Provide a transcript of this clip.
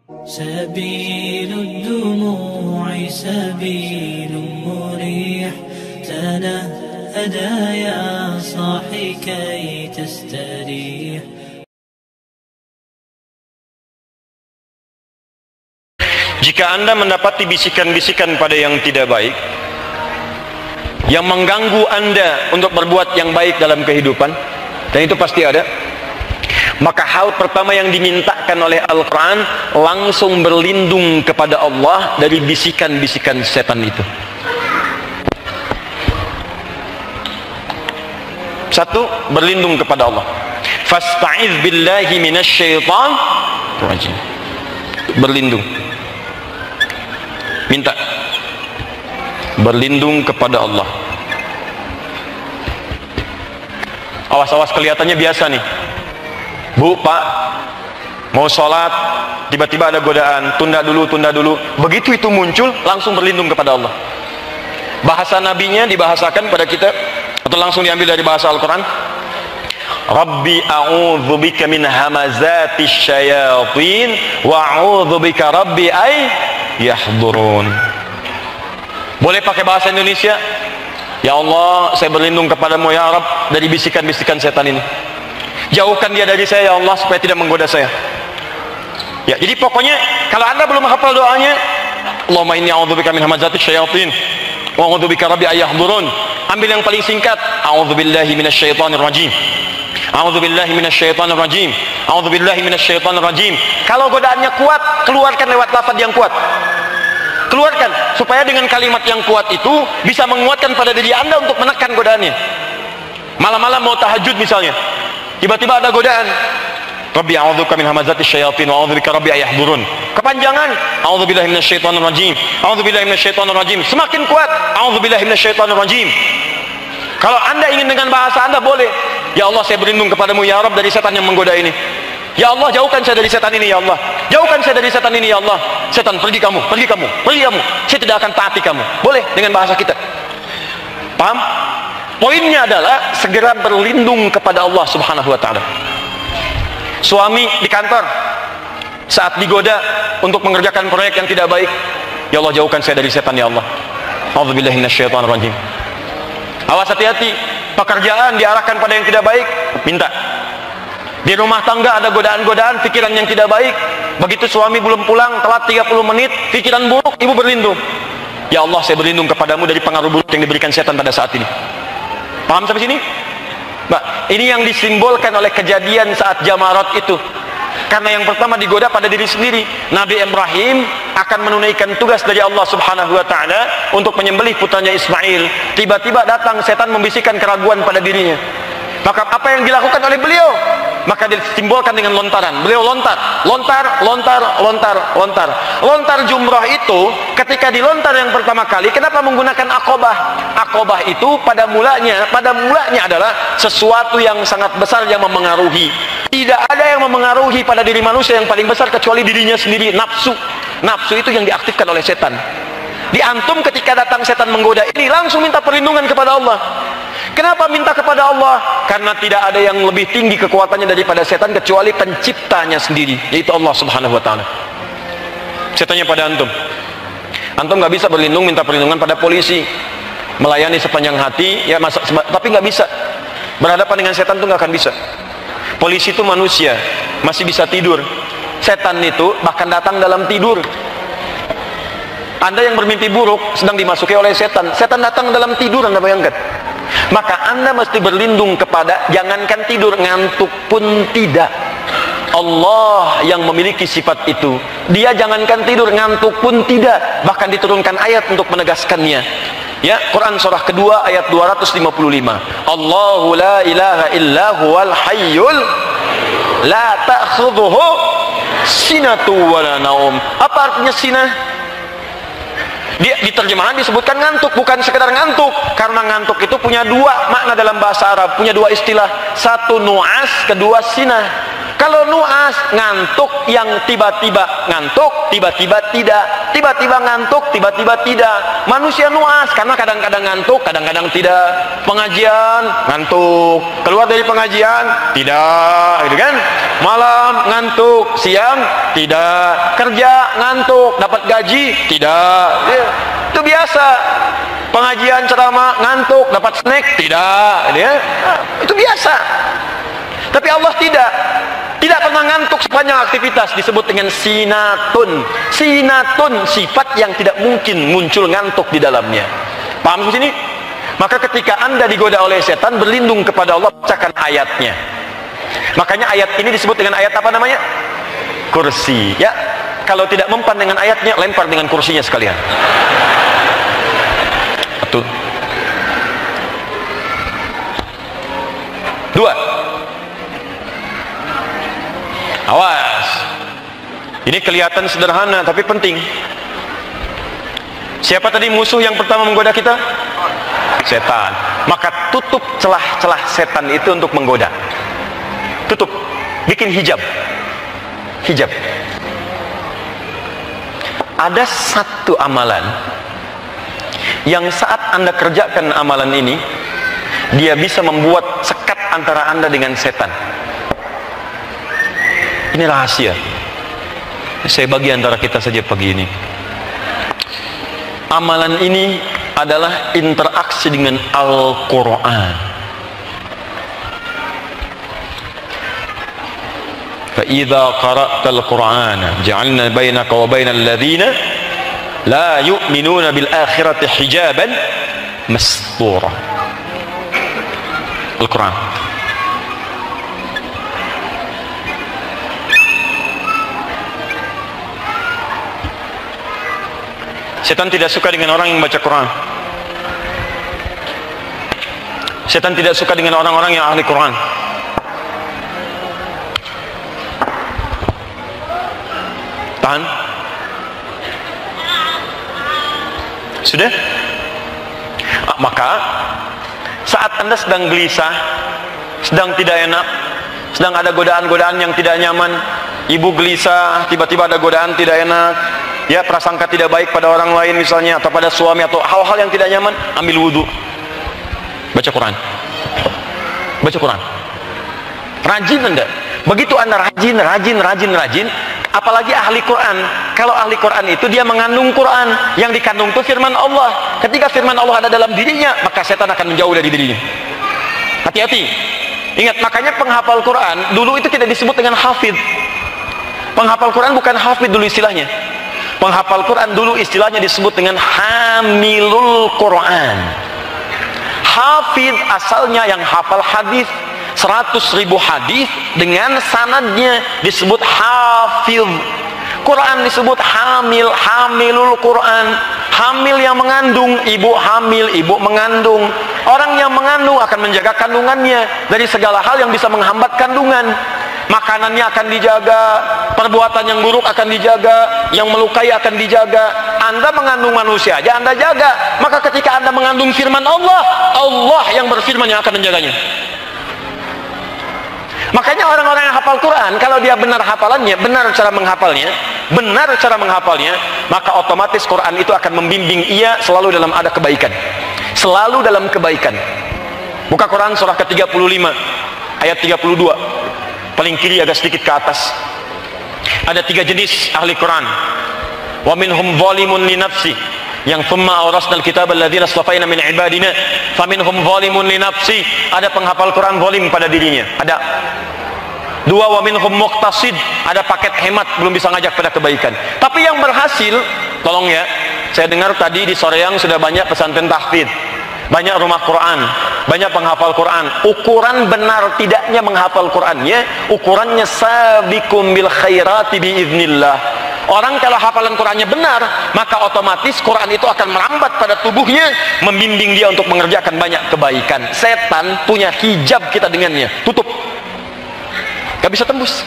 سبيل الدموع سبيل مريح تنهدى يا صاحي كي تستريح. Jika Anda mendapati bisikan-bisikan pada yang tidak baik yang mengganggu Anda untuk berbuat yang baik dalam kehidupan, dan itu pasti ada, maka hal pertama yang dimintakan oleh Al-Quran, langsung berlindung kepada Allah dari bisikan-bisikan setan itu. Satu, berlindung kepada Allah. Fasta'iz billahi minasyaitan rajim. Berlindung, minta berlindung kepada Allah. Awas-awas, kelihatannya biasa nih, Bu, Pak, mau sholat, tiba-tiba ada godaan, tunda dulu. Begitu itu muncul, langsung berlindung kepada Allah. Bahasa nabinya dibahasakan pada kita, atau langsung diambil dari bahasa Al-Quran. Rabbi a'udzubika min hamazatis syayatin wa a'udzubika rabbi ay yahdurun. Boleh pakai bahasa Indonesia, ya Allah, saya berlindung kepadamu ya Rabb dari bisikan-bisikan setan ini. Jauhkan dia dari saya ya Allah supaya tidak menggoda saya. Ya, jadi pokoknya kalau Anda belum hafal doanya, Allahumma inni a'udzubika min hamazatis syayatin wa a'udzubika rabbi ay yahdurun, ambil yang paling singkat, a'udzubillahi minasyaitonir rajim. A'udzubillahi minasyaitonir rajim. A'udzubillahi minasyaitonir rajim. Kalau godaannya kuat, keluarkan lewat lafaz yang kuat. Keluarkan supaya dengan kalimat yang kuat itu bisa menguatkan pada diri Anda untuk menekan godaannya. Malam-malam mau tahajud misalnya, tiba-tiba ada godaan, Rabbi a'udzubika min hamazatis syayatin wa a'udzubika rabbi ay yahdurun. Kepanjangan, a'udzubillahi minasyaitonir rajim. A'udzubillahi minasyaitonir rajim. Semakin kuat, a'udzubillahi minasyaitonir rajim. Kalau Anda ingin dengan bahasa Anda boleh, ya Allah saya berlindung kepadamu ya Rabb dari setan yang menggoda ini. Ya Allah, jauhkan saya dari setan ini ya Allah. Jauhkan saya dari setan ini ya Allah. Setan, pergi kamu. Saya tidak akan taati kamu. Boleh dengan bahasa kita. Paham? Poinnya adalah segera berlindung kepada Allah Subhanahu wa taala. Suami di kantor saat digoda untuk mengerjakan proyek yang tidak baik, ya Allah jauhkan saya dari setan ya Allah. A'udzubillahi minasyaitonir rajim. Awas, hati-hati, pekerjaan diarahkan pada yang tidak baik, minta. Di rumah tangga ada godaan-godaan, pikiran yang tidak baik, begitu suami belum pulang, telat 30 menit, pikiran buruk, ibu berlindung. Ya Allah, saya berlindung kepadamu dari pengaruh buruk yang diberikan setan pada saat ini. Paham sampai sini? Mbak, ini yang disimbolkan oleh kejadian saat Jamarat itu. Karena yang pertama digoda pada diri sendiri. Nabi Ibrahim akan menunaikan tugas dari Allah Subhanahu wa taala untuk menyembelih putranya Ismail. Tiba-tiba datang setan membisikkan keraguan pada dirinya. Maka apa yang dilakukan oleh beliau? Maka disimbolkan dengan lontaran. Beliau lontar jumrah itu. Ketika dilontar yang pertama kali, kenapa menggunakan Aqabah? Aqabah itu pada mulanya adalah sesuatu yang sangat besar yang memengaruhi. Tidak ada yang memengaruhi pada diri manusia yang paling besar kecuali dirinya sendiri, nafsu. Nafsu itu yang diaktifkan oleh setan. Di antum ketika datang setan menggoda ini, langsung minta perlindungan kepada Allah. Kenapa minta kepada Allah? Karena tidak ada yang lebih tinggi kekuatannya daripada setan kecuali penciptanya sendiri, yaitu Allah Subhanahu wa taala. Saya tanya pada antum nggak bisa berlindung, minta perlindungan pada polisi, melayani sepanjang hati, ya tapi nggak bisa berhadapan dengan setan, tuh nggak akan bisa. Polisi itu manusia, masih bisa tidur. Setan itu bahkan datang dalam tidur. Anda yang bermimpi buruk sedang dimasuki oleh setan. Setan datang dalam tidur, Anda bayangkan. Maka Anda mesti berlindung kepada, jangankan tidur, ngantuk pun tidak. Allah yang memiliki sifat itu. Dia jangankan tidur, ngantuk pun tidak. Bahkan diturunkan ayat untuk menegaskannya. Ya, Quran surah kedua ayat 255. Allahu la ilaha illa huwal hayyul la ta'khudhuhu sinatu wa la naum. Apa artinya sinah? Di terjemahan disebutkan ngantuk, bukan sekedar ngantuk. Karena ngantuk itu punya dua makna dalam bahasa Arab, punya dua istilah. Satu nu'as, kedua sinah. Kalau nuas, ngantuk yang tiba-tiba ngantuk, tiba-tiba tidak, tiba-tiba ngantuk, tiba-tiba tidak. Manusia nuas karena kadang-kadang ngantuk, kadang-kadang tidak. Pengajian ngantuk, keluar dari pengajian tidak, gitu kan? Malam ngantuk, siang tidak, kerja ngantuk, dapat gaji tidak. Itu biasa. Pengajian ceramah ngantuk, dapat snack tidak, gitu ya. Itu biasa. Tapi Allah tidak pernah ngantuk sepanjang aktivitas, disebut dengan sinatun. Sinatun, sifat yang tidak mungkin muncul ngantuk di dalamnya. Paham di sini? Maka ketika Anda digoda oleh setan, berlindung kepada Allah, bacakan ayatnya. Makanya ayat ini disebut dengan ayat apa namanya? Kursi. Ya, kalau tidak mempan dengan ayatnya, lempar dengan kursinya sekalian. Satu. Dua. Awas. Ini kelihatan sederhana tapi penting. Siapa tadi musuh yang pertama menggoda kita? Setan. Maka tutup celah-celah setan itu untuk menggoda. Tutup. Bikin hijab. Hijab. Ada satu amalan yang saat Anda kerjakan amalan ini, dia bisa membuat sekat antara Anda dengan setan. Ini rahasia. Saya bagi antara kita saja pagi ini. Amalan ini adalah interaksi dengan Al-Quran. فَإِذَا قَرَأْتَ الْقُرْآنَ جَعَلْنَا بَيْنَكَ وَبَيْنَ الَّذِينَ لَا يُؤْمِنُونَ بِالْآخِرَةِ حِجَابًا مَسْطُورًا. Al-Quran. Setan tidak suka dengan orang yang baca Quran. Setan tidak suka dengan orang-orang yang ahli Quran. Tahan. Sudah? Maka saat Anda sedang gelisah, sedang tidak enak, sedang ada godaan-godaan yang tidak nyaman, ibu gelisah, tiba-tiba ada godaan tidak enak, ya, prasangka tidak baik pada orang lain misalnya, atau pada suami, atau hal-hal yang tidak nyaman, ambil wudhu, baca Quran. Baca Quran. Rajin Anda. Begitu Anda rajin, apalagi ahli Quran. Kalau ahli Quran itu dia mengandung Quran. Yang dikandung itu firman Allah. Ketika firman Allah ada dalam dirinya, maka setan akan menjauh dari dirinya. Hati-hati. Ingat, makanya penghafal Quran dulu itu tidak disebut dengan hafid. Penghafal Quran bukan hafid dulu istilahnya. Penghafal Quran dulu istilahnya disebut dengan hamilul Quran. Hafid asalnya yang hafal hadis 100.000 hadis dengan sanadnya disebut hafid. Quran disebut hamil, hamilul Quran. Hamil yang mengandung, ibu hamil, ibu mengandung. Orang yang mengandung akan menjaga kandungannya dari segala hal yang bisa menghambat kandungan. Makanannya akan dijaga, perbuatan yang buruk akan dijaga, yang melukai akan dijaga. Anda mengandung manusia aja Anda jaga, maka ketika Anda mengandung firman Allah, Allah yang berfirman yang akan menjaganya. Makanya orang-orang yang hafal Quran, kalau dia benar hafalannya, benar cara menghafalnya, maka otomatis Quran itu akan membimbing ia selalu dalam ada kebaikan, selalu dalam kebaikan. Buka Quran surah ke-35 ayat 32, paling kiri agak sedikit ke atas. Ada 3 jenis ahli Quran. Wa minhum zalimun li nafsi, yang thumma awrasnal kitaba alladzina astafaina min ibadina faminhum zalimun li nafsi. Ada penghafal Quran zalim pada dirinya. Ada. 2, wa minhum muqtasid, ada paket hemat, belum bisa ngajak pada kebaikan. Tapi yang berhasil, tolong ya, saya dengar tadi di Soreang sudah banyak pesantren tahfidz, banyak rumah Quran, banyak penghafal Quran. Ukuran benar tidaknya menghafal Qurannya, ukurannya sabiqum bil khairati biiznillah. Orang kalau hafalan Qurannya benar, maka otomatis Quran itu akan merambat pada tubuhnya, membimbing dia untuk mengerjakan banyak kebaikan. Setan punya hijab kita dengannya, tutup, gak bisa tembus.